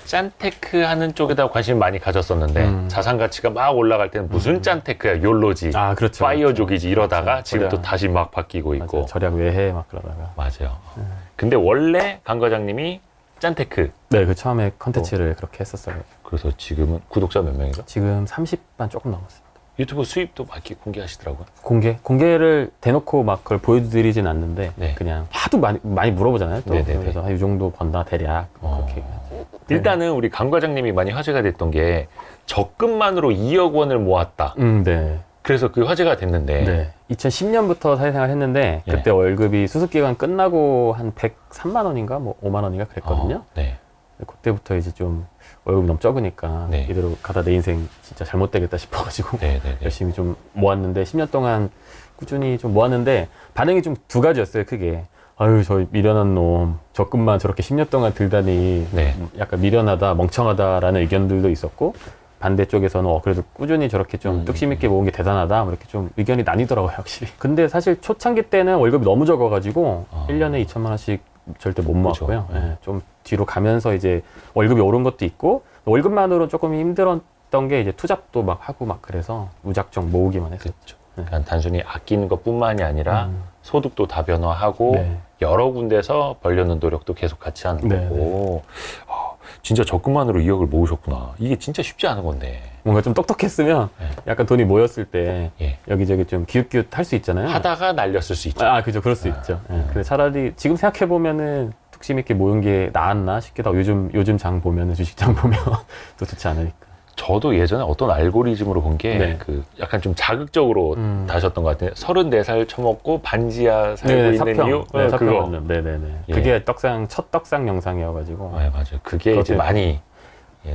짠테크 하는 쪽에다 관심 많이 가졌었는데 자산 가치가 막 올라갈 때는 무슨 짠테크야, 욜로지, 아, 그렇죠. 파이어족이지 이러다가 맞아요. 지금 또 다시 막 바뀌고 맞아요. 있고. 절약 외해 막 그러다가. 맞아요. 근데 원래 강 과장님이 짠테크. 네, 그 처음에 컨텐츠를 그렇게 했었어요. 그래서 지금은 구독자 몇 명이죠? 지금 30만 조금 넘었습니다. 유튜브 수입도 막 이렇게 공개하시더라고요. 공개를 대놓고 막 그걸 보여드리진 않는데 네. 그냥 하도 많이 물어보잖아요. 또 네네네. 그래서 이 정도 번다 대략 그렇게. 일단은 우리 강 과장님이 많이 화제가 됐던 게 적금만으로 2억 원을 모았다. 네. 그래서 그 화제가 됐는데 네. 2010년부터 사회생활 했는데 예. 그때 월급이 수습기간 끝나고 한 103만 원인가 뭐 5만 원인가 그랬거든요. 네. 그때부터 이제 좀 월급이 너무 적으니까 네. 이대로 가다 내 인생 진짜 잘못되겠다 싶어가지고 네네네. 열심히 좀 모았는데 10년 동안 꾸준히 좀 모았는데 반응이 좀 두 가지였어요. 크게. 아유, 저 미련한 놈 적금만 저렇게 10년 동안 들다니 네. 약간 미련하다 멍청하다라는 의견들도 있었고 반대쪽에서는 그래도 꾸준히 저렇게 좀 뚝심 있게 모은 게 대단하다 뭐 이렇게 좀 의견이 나뉘더라고요, 확실히. 근데 사실 초창기 때는 월급이 너무 적어가지고 1년에 2천만 원씩 절대 못 모았고요. 그렇죠. 예, 좀 뒤로 가면서 이제 월급이 오른 것도 있고 월급만으로 조금 힘들었던 게 이제 투잡도 막 하고 막 그래서 무작정 모으기만 했었죠. 그러니까 단순히 아끼는 것뿐만이 아니라 소득도 다변화하고 네. 여러 군데서 벌려는 노력도 계속 같이 하는 네, 거고. 진짜 적금만으로 2억을 모으셨구나. 이게 진짜 쉽지 않은 건데. 뭔가 좀 똑똑했으면 네. 약간 돈이 모였을 때 예. 여기저기 좀 기웃기웃 할 수 있잖아요. 하다가 날렸을 수 있죠. 그죠. 그럴 수 있죠. 예. 근데 차라리 지금 생각해보면은 뚝심 있게 모은 게 나았나 싶기도 하고 요즘 장 보면은 주식장 보면 또 좋지 않으니까. 저도 예전에 어떤 알고리즘으로 본 게 네. 그 약간 좀 자극적으로 다셨던 것 같은데 34살 처먹고 반지하 살고 네네, 있는 사평. 이유? 네, 그거. 사평. 네네네. 예. 그게 첫 떡상 영상이어가지고. 네, 맞아요. 그게 그것 이제 때문에. 많이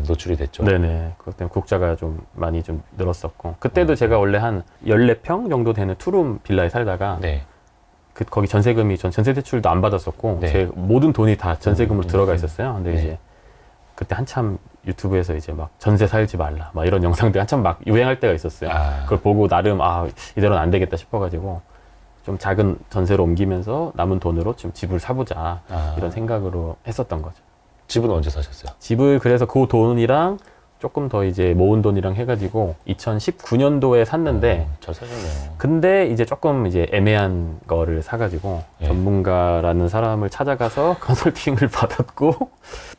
노출이 됐죠. 네네. 그것 때문에 구독자가 좀 많이 좀 늘었었고. 그때도 제가 원래 한 14평 정도 되는 투룸 빌라에 살다가 네. 거기 전세금이 전 전세 대출도 안 받았었고 네. 제 모든 돈이 다 전세금으로 들어가 있었어요. 근데 네. 이제 그때 한참 유튜브에서 이제 막 전세 살지 말라 막 이런 영상들 한참 막 유행할 때가 있었어요. 그걸 보고 나름 이대로는 안 되겠다 싶어가지고 좀 작은 전세로 옮기면서 남은 돈으로 좀 집을 사보자 이런 생각으로 했었던 거죠. 집은 언제 사셨어요? 집을 그래서 그 돈이랑 조금 더 이제 모은 돈이랑 해가지고 2019년도에 샀는데 잘 사셨네요. 근데 이제 조금 이제 애매한 거를 사가지고 예. 전문가라는 사람을 찾아가서 컨설팅을 받았고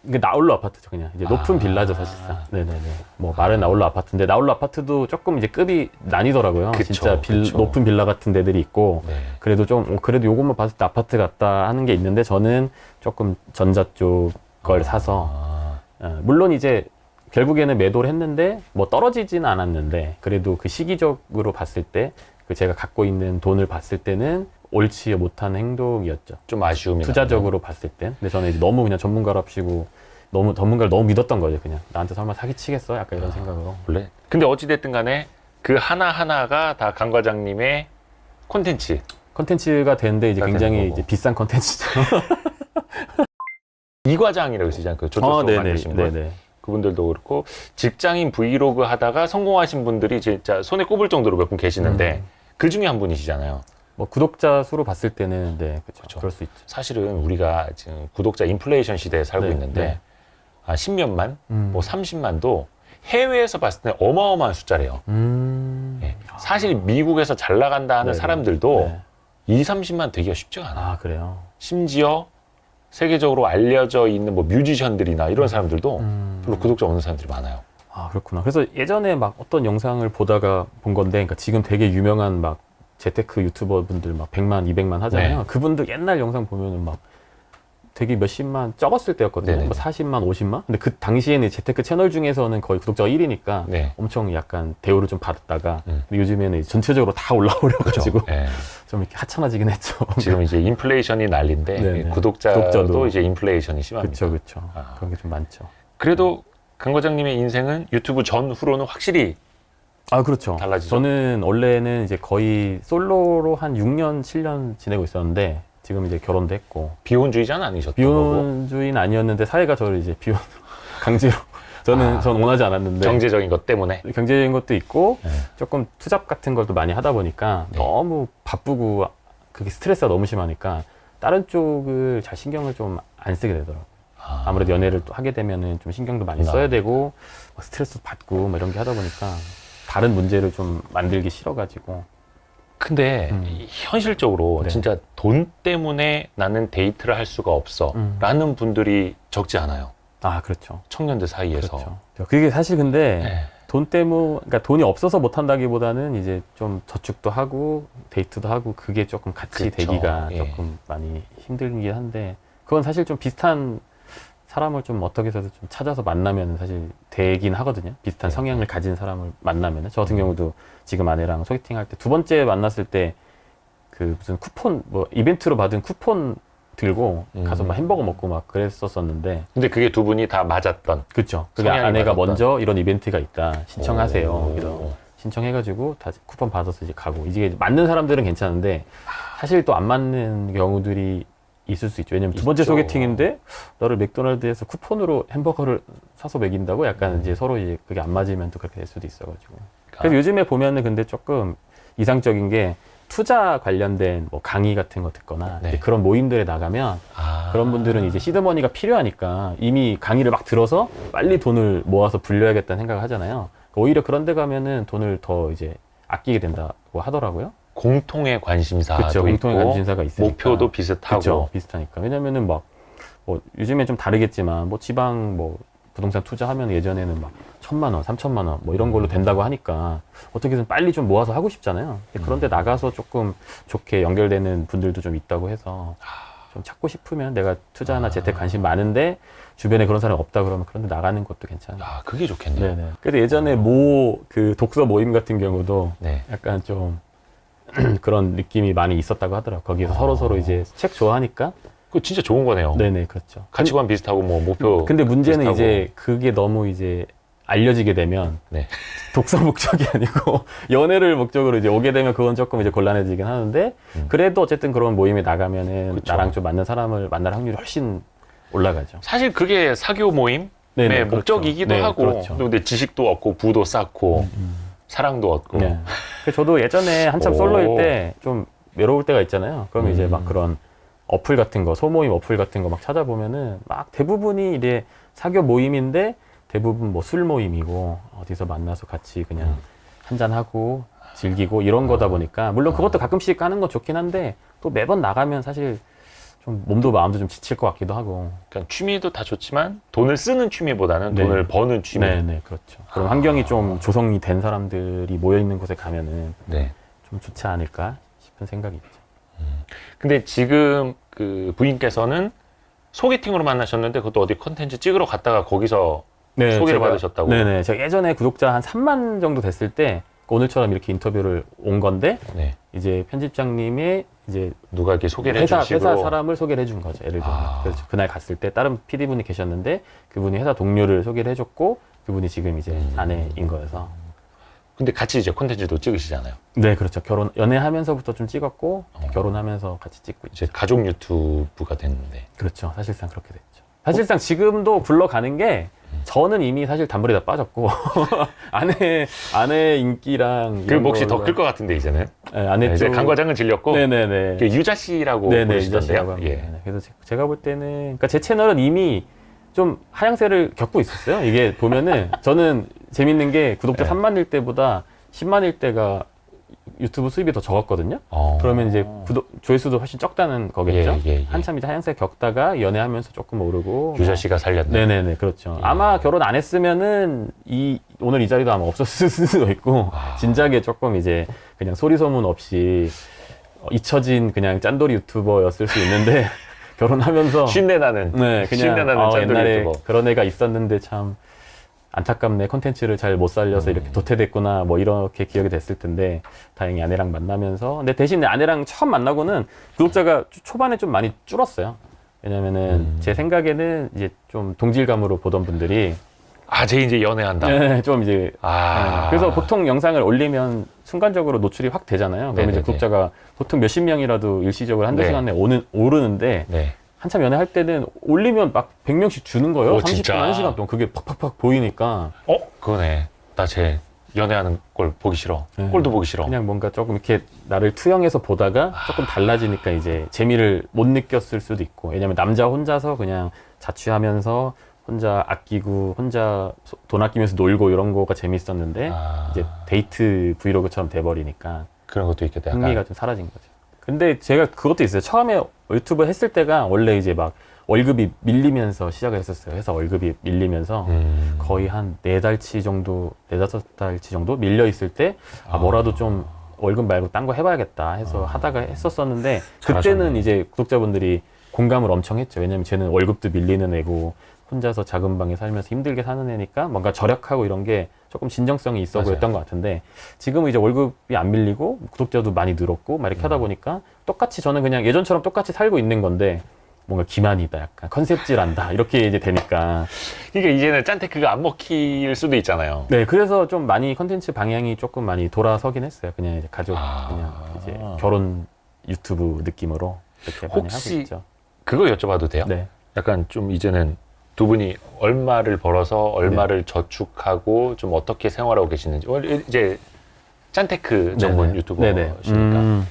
이게 나홀로 아파트죠 그냥 이제 높은 빌라죠 사실상. 네네네. 뭐 말은 나홀로 아파트인데 나홀로 아파트도 조금 이제 급이 나뉘더라고요. 그쵸, 진짜 그쵸. 높은 빌라 같은 데들이 있고 네. 그래도 좀 그래도 요것만 봤을 때 아파트 같다 하는 게 있는데 저는 조금 전자 쪽 걸 사서 물론 이제 결국에는 매도를 했는데 뭐 떨어지지는 않았는데 그래도 그 시기적으로 봤을 때 그 제가 갖고 있는 돈을 봤을 때는 옳지 못한 행동이었죠. 좀 아쉬움이 투자적으로 봤을 땐. 근데 저는 이제 너무 그냥 전문가랍시고 전문가를 너무 믿었던 거죠. 그냥 나한테 설마 사기치겠어? 약간 이런 생각으로. 원래. 근데 어찌됐든 간에 그 하나하나가 다 강 과장님의 콘텐츠. 컨텐츠가 되는데 이제 굉장히 되는 거고. 이제 비싼 컨텐츠죠. 이 과장이라고 있으잖아요. 그 조조소 만드신 분. 네네. 그분들도 그렇고 직장인 브이로그 하다가 성공하신 분들이 진짜 손에 꼽을 정도로 몇 분 계시는데 그 중에 한 분이시잖아요. 뭐 구독자 수로 봤을 때는 네, 그렇죠. 그쵸. 그럴 수 있죠. 사실은 우리가 지금 구독자 인플레이션 시대에 살고 네, 있는데 네. 10몇만, 뭐 30만도 해외에서 봤을 때 어마어마한 숫자래요. 예. 사실 미국에서 잘 나간다 하는 네네. 사람들도 네. 2, 30만 되기가 쉽지가 않아요. 그래요. 심지어 세계적으로 알려져 있는 뭐 뮤지션들이나 이런 사람들도 별로 구독자 없는 사람들이 많아요. 그렇구나. 그래서 예전에 막 어떤 영상을 보다가 본 건데, 그러니까 지금 되게 유명한 막 재테크 유튜버 분들 막 100만, 200만 하잖아요. 네. 그분들 옛날 영상 보면은 막 되게 몇십만 적었을 때였거든요. 네네. 뭐 40만, 50만? 근데 그 당시에는 재테크 채널 중에서는 거의 구독자가 1위니까 네. 엄청 약간 대우를 좀 받았다가 근데 요즘에는 전체적으로 다 올라오려가지고 예. 좀 이렇게 하찮아지긴 했죠. 지금 이제 인플레이션이 난리인데 네네. 구독자도 구독자도. 이제 인플레이션이 심합니다. 그쵸. 그런 게 좀 많죠. 그래도 강 과장님의 인생은 유튜브 전후로는 확실히 그렇죠. 달라지죠? 저는 원래는 이제 거의 솔로로 한 6년, 7년 지내고 있었는데 지금 이제 결혼도 했고 비혼주의자는 아니셨던 거고 비혼주의는 아니었는데 사회가 저를 이제 비혼 강제로 전 원하지 않았는데 경제적인 것 때문에 경제적인 것도 있고 네. 조금 투잡 같은 것도 많이 하다 보니까 네. 너무 바쁘고 그게 스트레스가 너무 심하니까 다른 쪽을 잘 신경을 좀 안 쓰게 되더라고요. 아무래도 연애를 또 하게 되면은 좀 신경도 많이 써야 되고 막 스트레스 받고 뭐 이런 게 하다 보니까 다른 문제를 좀 만들기 싫어가지고. 근데 현실적으로 네. 진짜 돈 때문에 나는 데이트를 할 수가 없어 라는 분들이 적지 않아요. 아, 그렇죠. 청년들 사이에서. 그렇죠. 그게 사실 근데 네. 돈 때문에, 그러니까 돈이 없어서 못 한다기보다는 이제 좀 저축도 하고 데이트도 하고 그게 조금 같이 그쵸. 되기가 예. 조금 많이 힘들긴 한데 그건 사실 좀 비슷한 사람을 좀 어떻게 해서든 좀 찾아서 만나면 사실 되긴 하거든요. 비슷한 네. 성향을 가진 사람을 만나면. 저 같은 경우도 지금 아내랑 소개팅 할 때 두 번째 만났을 때 그 무슨 쿠폰 뭐 이벤트로 받은 쿠폰 들고 가서 막 햄버거 먹고 막 그랬었었는데. 근데 그게 두 분이 다 맞았던. 그렇죠. 그게 성향이 아내가 맞았던. 먼저 이런 이벤트가 있다. 신청하세요. 오. 이런 신청해가지고 다 쿠폰 받아서 이제 가고. 이게 맞는 사람들은 괜찮은데 사실 또 안 맞는 경우들이 있을 수 있죠. 왜냐면 두 번째 있죠. 소개팅인데 너를 맥도날드에서 쿠폰으로 햄버거를 사서 먹인다고 약간 이제 서로 이제 그게 안 맞으면 또 그렇게 될 수도 있어가지고. 그래서 요즘에 보면은 근데 조금 이상적인 게 투자 관련된 뭐 강의 같은 거 듣거나 네. 이제 그런 모임들에 나가면 그런 분들은 이제 시드머니가 필요하니까 이미 강의를 막 들어서 빨리 돈을 모아서 불려야겠다는 생각을 하잖아요. 오히려 그런 데 가면은 돈을 더 이제 아끼게 된다고 하더라고요. 공통의 관심사도 그렇죠. 공통의 있고 관심사가 있으니까. 목표도 비슷하고. 그렇죠. 비슷하니까. 왜냐면은 막 뭐 요즘에 좀 다르겠지만 뭐 지방 뭐 부동산 투자하면 예전에는 막 1,000만 원, 3,000만 원 뭐 이런 걸로 된다고 하니까 어떻게든 빨리 좀 모아서 하고 싶잖아요. 근데 그런데 나가서 조금 좋게 연결되는 분들도 좀 있다고 해서 좀 찾고 싶으면 내가 투자나 재테크 관심 많은데 주변에 그런 사람이 없다 그러면 그런데 나가는 것도 괜찮아요. 아, 그게 좋겠네요. 네네. 그래서 예전에 그 독서 모임 같은 경우도 네. 약간 좀 그런 느낌이 많이 있었다고 하더라고요. 거기서 서로 이제 책 좋아하니까. 그거 진짜 좋은 거네요. 네네, 그렇죠. 가치관 비슷하고 뭐 목표. 근데 문제는 비슷하고. 이제 그게 너무 이제 알려지게 되면 네. 독서 목적이 아니고 연애를 목적으로 이제 오게 되면 그건 조금 이제 곤란해지긴 하는데 그래도 어쨌든 그런 모임에 나가면은 그쵸. 나랑 좀 맞는 사람을 만날 확률이 훨씬 올라가죠. 사실 그게 사교 모임의 네네, 목적이기도 그렇죠. 네, 하고. 그렇죠. 근데 지식도 얻고 부도 쌓고 사랑도 얻고. 네. 그래서 저도 예전에 한참 오. 솔로일 때 좀 외로울 때가 있잖아요. 그러면 이제 막 그런 어플 같은 거, 소모임 어플 같은 거 막 찾아보면은 막 대부분이 이제 사교 모임인데 대부분 뭐 술 모임이고 어디서 만나서 같이 그냥 한잔하고 즐기고 이런 거다 보니까 물론 그것도 가끔씩 하는 건 좋긴 한데 또 매번 나가면 사실 좀 몸도 마음도 좀 지칠 것 같기도 하고. 그러니까 취미도 다 좋지만 돈을 쓰는 취미보다는 네. 돈을 버는 취미. 네네, 그렇죠. 그럼 환경이 좀 조성이 된 사람들이 모여 있는 곳에 가면은 네. 좀 좋지 않을까 싶은 생각이 있죠. 근데 지금 그 부인께서는 소개팅으로 만나셨는데 그것도 어디 컨텐츠 찍으러 갔다가 거기서 소개를 받으셨다고? 네네. 제가 예전에 구독자 한 3만 정도 됐을 때 오늘처럼 이렇게 인터뷰를 온 건데 네. 이제 편집장님의 이제 누가 이렇게 소개를 회사 해주시고 사람을 소개를 해준 거죠. 예를 들면. 아. 그래서 그날 갔을 때 다른 PD분이 계셨는데 그분이 회사 동료를 소개를 해줬고 그분이 지금 이제 아내인 거여서. 근데 같이 이제 콘텐츠도 찍으시잖아요. 네, 그렇죠. 연애하면서부터 좀 찍었고 결혼하면서 같이 찍고 있죠. 이제 가족 유튜브가 됐는데. 그렇죠. 사실상 그렇게 됐죠. 사실상 지금도 굴러가는 게 저는 이미 사실 단물이 다 빠졌고 아내 인기랑 그 몫이 더 클 것 같은데 이제는. 네, 아내 이제 쪽 강과장은 질렸고 네네네. 그 유자 씨라고 네네, 부르시던데요. 유자씨라고 합니다. 예. 네, 그래서 제가 볼 때는, 그러니까 제 채널은 이미 좀 하향세를 겪고 있었어요. 이게 보면은 저는 재밌는 게 구독자 네. 3만일 때보다 10만일 때가 유튜브 수입이 더 적었거든요. 그러면 이제 조회수도 훨씬 적다는 거겠죠. 예. 한참 이제 하향세 겪다가 연애하면서 조금 오르고. 유자 씨가 살렸네. 네네네, 그렇죠. 아마 결혼 안 했으면은 오늘 이 자리도 아마 없었을 수도 있고, 진작에 조금 이제 그냥 소리소문 없이 잊혀진 그냥 짠돌이 유튜버였을 수 있는데, 결혼하면서. 쉰내 나는. 네, 쉰내 그냥 나는 짠돌이 옛날에 유튜버. 그런 애가 있었는데 참 안타깝네. 콘텐츠를 잘 못 살려서 이렇게 도태됐구나. 뭐 이렇게 기억이 됐을 텐데 다행히 아내랑 만나면서. 근데 대신 아내랑 처음 만나고는 구독자가 초반에 좀 많이 줄었어요. 왜냐면은 제 생각에는 이제 좀 동질감으로 보던 분들이 쟤 이제 연애한다. 네, 좀 이제 네. 아. 그래서 보통 영상을 올리면 순간적으로 노출이 확 되잖아요. 그러면 이제 네네네. 구독자가 보통 몇십 명이라도 일시적으로 한두 네. 시간 내에 오르는데 네. 한참 연애할 때는 올리면 막 100명씩 주는 거예요. 오, 30분, 진짜? 1시간 동안. 그게 팍팍팍 보이니까. 그거네. 나 쟤 연애하는 걸 보기 싫어. 네. 꼴도 보기 싫어. 그냥 뭔가 조금 이렇게 나를 투영해서 보다가 조금 달라지니까 이제 재미를 못 느꼈을 수도 있고. 왜냐면 남자 혼자서 그냥 자취하면서 혼자 아끼고 혼자 돈 아끼면서 놀고 이런 거가 재밌었는데 이제 데이트 브이로그처럼 돼버리니까 그런 것도 있겠다. 약간. 흥미가 좀 사라진 거죠. 근데 제가 그것도 있어요. 처음에 유튜브 했을 때가 원래 이제 막 월급이 밀리면서 시작을 했었어요. 회사 월급이 밀리면서 거의 한 4달치 정도, 4~5달치 정도 밀려 있을 때 뭐라도 좀 월급 말고 딴 거 해봐야겠다 해서 하다가 했었었는데 그때는 잘하셨네. 이제 구독자분들이 공감을 엄청 했죠. 왜냐면 쟤는 월급도 밀리는 애고 혼자서 작은 방에 살면서 힘들게 사는 애니까 뭔가 절약하고 이런 게 조금 진정성이 있어 맞아요. 보였던 것 같은데 지금은 이제 월급이 안 밀리고 구독자도 많이 늘었고 막 이렇게 하다 보니까 똑같이 저는 그냥 예전처럼 똑같이 살고 있는 건데 뭔가 기만이다 약간 컨셉질한다 이렇게 이제 되니까 그러니까 이제는 짠테크가 안 먹힐 수도 있잖아요. 네 그래서 좀 많이 컨텐츠 방향이 조금 많이 돌아서긴 했어요. 그냥 이제 가족 그냥 이제 결혼 유튜브 느낌으로 이렇게 많이 혹시 하고 있죠. 그거 여쭤봐도 돼요? 네. 약간 좀 이제는 두 분이 얼마를 벌어서 얼마를 저축하고 좀 어떻게 생활하고 계시는지. 이제 짠테크 전문 네네. 유튜버시니까.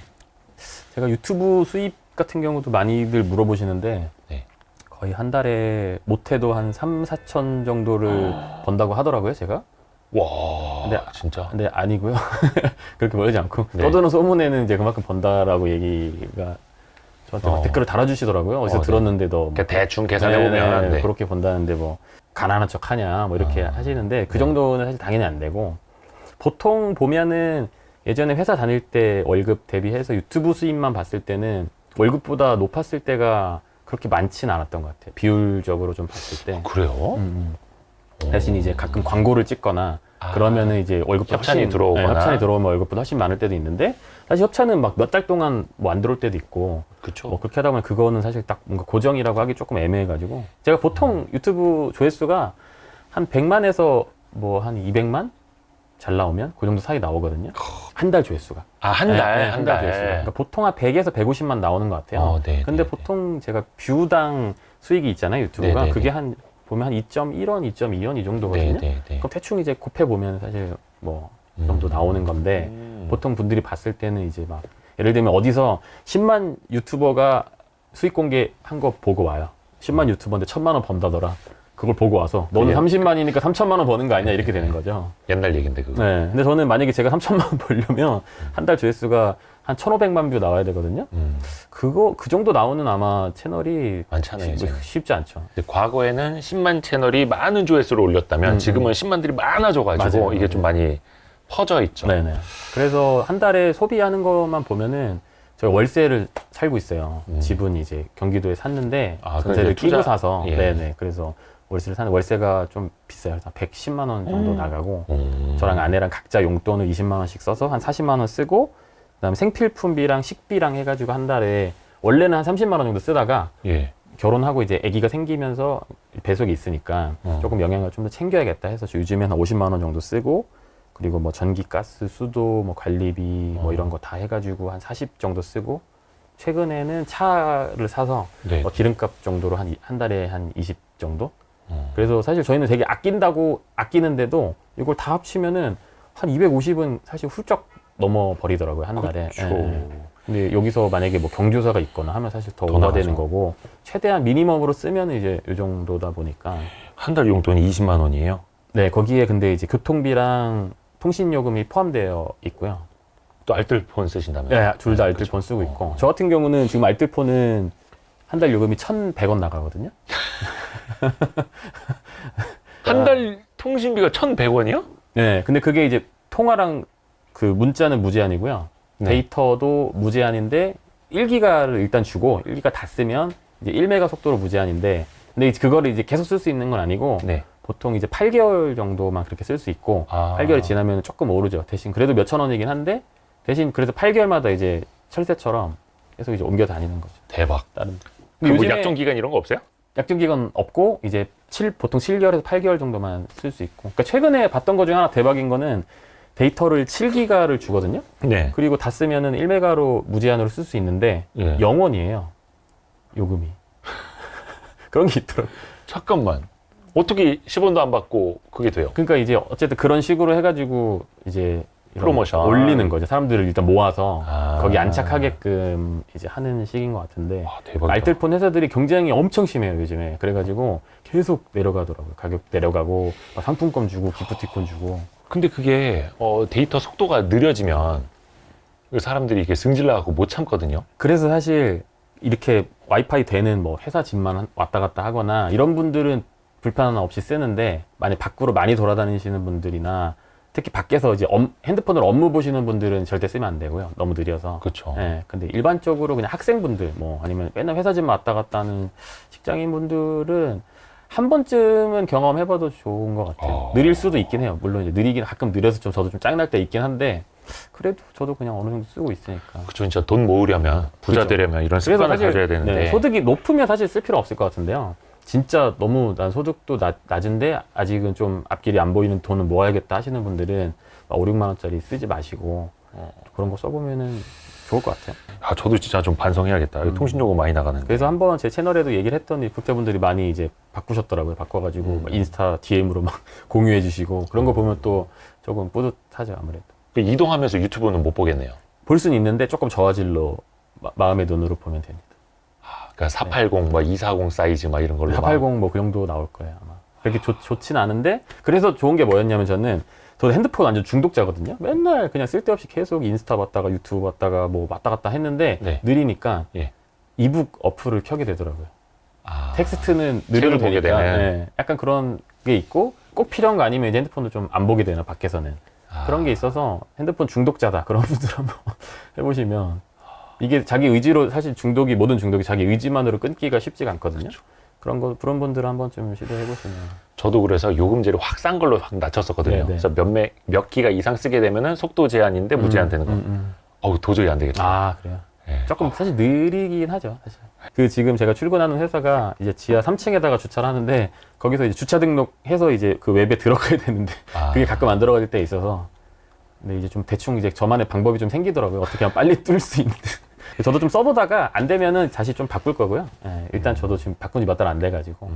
제가 유튜브 수입 같은 경우도 많이들 물어보시는데 네. 거의 한 달에 못해도 한 3~4천 정도를 번다고 하더라고요, 제가. 와, 근데 진짜. 근데 아니고요. 그렇게 멀지 않고 네. 떠드는 소문에는 이제 그만큼 번다라고 얘기가 저한테 막 댓글을 달아주시더라고요. 어디서 네. 들었는데 너 그러니까 대충 계산해보면 네. 그렇게 번다는데 뭐 가난한 척 하냐 뭐 이렇게 하시는데 그 네. 정도는 사실 당연히 안 되고 보통 보면은 예전에 회사 다닐 때 월급 대비해서 유튜브 수입만 봤을 때는 월급보다 높았을 때가 그렇게 많지는 않았던 것 같아요. 비율적으로 좀 봤을 때. 그래요? 대신 이제 가끔 광고를 찍거나 그러면은 이제 월급보다 협찬이 훨씬, 들어오거나. 네, 협찬이 들어오면 월급보다 훨씬 많을 때도 있는데 사실 협찬은 막 몇 달 동안 뭐 안 들어올 때도 있고 그쵸. 뭐 그렇게 하다 보면 그거는 사실 딱 뭔가 고정이라고 하기 조금 애매해가지고 제가 보통 유튜브 조회수가 한 100만에서 뭐 한 200만 잘 나오면 그 정도 사이 나오거든요. 한 달 조회수가. 한 달? 네, 한 한 달 달. 조회수가. 그러니까 보통 한 100에서 150만 나오는 것 같아요. 네, 근데 네, 보통 제가 뷰당 수익이 있잖아요, 유튜브가. 네, 네, 그게 네. 한 보면 한 2.1원, 2.2원 이 정도거든요. 네. 그럼 대충 이제 곱해 보면 사실 뭐 이 정도 나오는 건데 보통 분들이 봤을 때는 이제 막 예를 들면 어디서 10만 유튜버가 수익 공개한 거 보고 와요. 10만 유튜버인데 1,000만 원 번다더라. 그걸 보고 와서 너는 그게- 30만이니까 3천만 원 버는 거 아니냐 이렇게 되는 거죠. 옛날 얘긴데, 그거. 네. 근데 저는 만약에 제가 3천만 원 벌려면 한 달 조회수가 한 1,500만 뷰 나와야 되거든요. 그 정도 나오는 아마 채널이 많잖아요, 이제. 쉽지 않죠. 이제 과거에는 10만 채널이 많은 조회수를 올렸다면 지금은 10만들이 많아져가지고 맞아요, 이게 좀 많이 퍼져 있죠. 네네. 그래서 한 달에 소비하는 것만 보면은 제가 월세를 살고 있어요. 집은 이제 경기도에 샀는데 전세를 그래서 투자- 끼고 사서 예. 네네. 그래서 월세를 사는 월세가 좀 비싸요. 110만 원 정도 나가고 음. 저랑 아내랑 각자 용돈을 20만 원씩 써서 한 40만 원 쓰고 그다음에 생필품비랑 식비랑 해가지고 한 달에 원래는 한 30만 원 정도 쓰다가 예. 결혼하고 이제 아기가 생기면서 배속이 있으니까 조금 영양을 좀 더 챙겨야겠다 해서 요즘엔 한 50만 원 정도 쓰고 그리고 뭐 전기, 가스, 수도, 뭐 관리비 뭐 이런 거 다 해가지고 한 40 정도 쓰고 최근에는 차를 사서 네. 뭐 기름값 정도로 한 달에 한 20 정도? 그래서 사실 저희는 되게 아낀다고 아끼는데도 이걸 다 합치면은 한 250은 사실 훌쩍 넘어 버리더라고요 한 달에. 그렇죠. 예. 근데 여기서 만약에 뭐 경조사가 있거나 하면 사실 더 더 오버되는 나가죠. 거고 최대한 미니멈으로 쓰면 이제 이 정도다 보니까 한 달 용돈이 20만 원이에요. 네 거기에 근데 이제 교통비랑 통신요금이 포함되어 있고요. 또 알뜰폰 쓰신다면. 네, 둘 다 알뜰폰 쓰고 있고 저 같은 경우는 지금 알뜰폰은 한 달 요금이 1,100원 나가거든요. 한 달 통신비가 1,100원이요? 네, 근데 그게 이제 통화랑 그 문자는 무제한이고요. 네. 데이터도 무제한인데 1기가를 일단 주고 1기가 다 쓰면 이제 1메가 속도로 무제한인데 근데 그거를 이제 계속 쓸 수 있는 건 아니고 네. 보통 이제 8개월 정도만 그렇게 쓸 수 있고 8개월이 지나면 조금 오르죠. 대신 그래도 몇천 원이긴 한데 대신 그래서 8개월마다 이제 철새처럼 계속 이제 옮겨 다니는 거죠. 대박. 다른. 그뭐 요즘에 약정 기간 이런 거 없어요? 약정 기간 없고 이제 보통 7개월에서 8개월 정도만 쓸 수 있고. 그러니까 최근에 봤던 것 중에 하나 대박인 거는 데이터를 7기가를 주거든요. 네. 그리고 다 쓰면은 1메가로 무제한으로 쓸 수 있는데 예. 0원이에요. 요금이. 그런 게 있더라고요. 잠깐만. 어떻게 10원도 안 받고 그게 돼요? 그러니까 이제 어쨌든 그런 식으로 해가지고 이제 이런 프로모션 올리는 거죠. 사람들을 일단 모아서 아. 거기 안착하게끔 이제 하는 식인 것 같은데 아, 대박이다. 알뜰폰 회사들이 경쟁이 엄청 심해요 요즘에. 그래가지고 계속 내려가더라고요. 가격 내려가고 막 상품권 주고 기프티콘 주고. 근데 그게 데이터 속도가 느려지면 사람들이 이게 승질나갖고 못 참거든요. 그래서 사실 이렇게 와이파이 되는 뭐 회사 집만 왔다 갔다 하거나 이런 분들은 불편 없이 쓰는데, 만약 밖으로 많이 돌아다니시는 분들이나 특히 밖에서 이제 핸드폰으로 업무 보시는 분들은 절대 쓰면 안 되고요. 너무 느려서. 그렇죠. 예, 근데 일반적으로 그냥 학생분들 뭐 아니면 맨날 회사 집만 왔다 갔다 하는 직장인 분들은 한 번쯤은 경험해봐도 좋은 것 같아요. 느릴 수도 있긴 해요. 물론 이제 느리긴 가끔 느려서 좀 저도 좀 짜증날 때 있긴 한데, 그래도 저도 그냥 어느 정도 쓰고 있으니까. 그쵸, 진짜 돈 모으려면, 부자 그죠. 되려면 이런 습관을 가져야 되는데. 네, 소득이 높으면 사실 쓸 필요 없을 것 같은데요. 진짜 너무 난 소득도 낮은데 아직은 좀 앞길이 안 보이는 돈을 모아야겠다 하시는 분들은 막 5, 6만 원짜리 쓰지 마시고 그런 거 써보면은 좋을 것 같아요. 아, 저도 진짜 좀 반성해야겠다. 통신 요금 많이 나가는데. 그래서 한번 제 채널에도 얘기를 했더니 국대분들이 많이 이제 바꾸셨더라고요. 바꿔가지고 막 인스타 DM으로 막 공유해 주시고 그런 거 보면 또 조금 뿌듯하죠, 아무래도. 이동하면서 유튜브는 못 보겠네요. 볼 수는 있는데 조금 저화질로 마음의 눈으로 보면 됩니다. 그러니까 480, 뭐 240 사이즈 막 이런 걸로. 480 뭐 그 정도 나올 거예요, 아마. 그렇게 좋진 않은데, 그래서 좋은 게 뭐였냐면 저도 핸드폰 완전 중독자거든요. 맨날 그냥 쓸데없이 계속 인스타 봤다가 유튜브 봤다가 뭐 왔다 갔다 했는데 네. 느리니까 예. 이북 어플을 켜게 되더라고요. 아, 텍스트는 책을 느려도 보게 되니까. 되네. 네, 약간 그런 게 있고, 꼭 필요한 거 아니면 이제 핸드폰을 좀 안 보게 되나, 밖에서는. 그런 게 있어서 핸드폰 중독자다 그런 분들 한번 해보시면, 이게 자기 의지로, 사실 모든 중독이 자기 의지만으로 끊기가 쉽지가 않거든요. 그런 분들 한번 좀 시도해보시면. 저도 그래서 요금제를 확 싼 걸로 확 낮췄었거든요. 네네. 그래서 몇 기가 이상 쓰게 되면은 속도 제한인데 무제한 되는 거. 어우, 도저히 안 되겠다. 아, 그래요? 예. 조금 사실 느리긴 하죠, 사실. 지금 제가 출근하는 회사가 이제 지하 3층에다가 주차를 하는데, 거기서 이제 주차 등록해서 이제 그 웹에 들어가야 되는데, 그게 가끔 안 들어갈 때 있어서. 근데 이제 좀 대충 이제 저만의 방법이 좀 생기더라고요. 어떻게 하면 빨리 뚫을 수 있는. 저도 좀 써보다가 안 되면은 다시 좀 바꿀 거고요. 예, 일단 저도 지금 바꾼 지 몇 달 안 돼가지고.